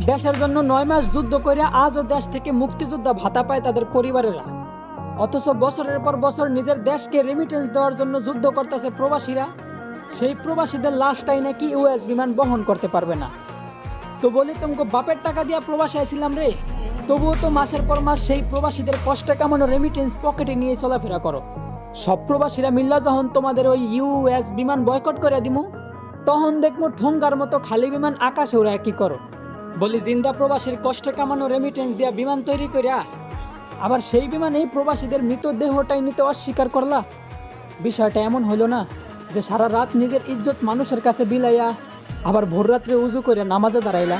দেশের জন্য 9 মাস যুদ্ধ করে আজও দেশ থেকে মুক্তিযোদ্ধা ভাতা পায় তাদের পরিবারেরা। অথচ বছরের পর বছর নিজের দেশকে রেমিটেন্স দেওয়ার জন্য যুদ্ধ করতেছে প্রবাসীরা। সেই প্রবাসীদের লাশটাই নাকি ইউএস বিমান বহন করতে পারবে না। তো বলি তোমাকে বাপের টাকা দিয়া প্রবাসে আইছিলাম রে, তবুও তো মাসের পর মাস সেই প্রবাসীদের কষ্টে কামানো রেমিটেন্স পকেটে নিয়ে চলাফেরা করো। সব প্রবাসীরা মিল্লা যখন তোমাদের ওই ইউএস বিমান বয়কট করে দিমু, তখন দেখবো ঠোঙ্গার মতো খালি বিমান আকাশে ওরা কি করো। বলি জিন্দা প্রবাসীর কষ্টে কামানো রেমিটেন্স দিয়া বিমান তৈরি করিয়া আবার সেই বিমানেই প্রবাসীদের মৃতদেহটাই নিতে অস্বীকার করলা। বিষয়টা এমন হইল না যে সারা রাত নিজের ইজ্জত মানুষের কাছে বিলাইয়া আবার ভোর রাত্রে উজু করে নামাজে দাঁড়াইলা।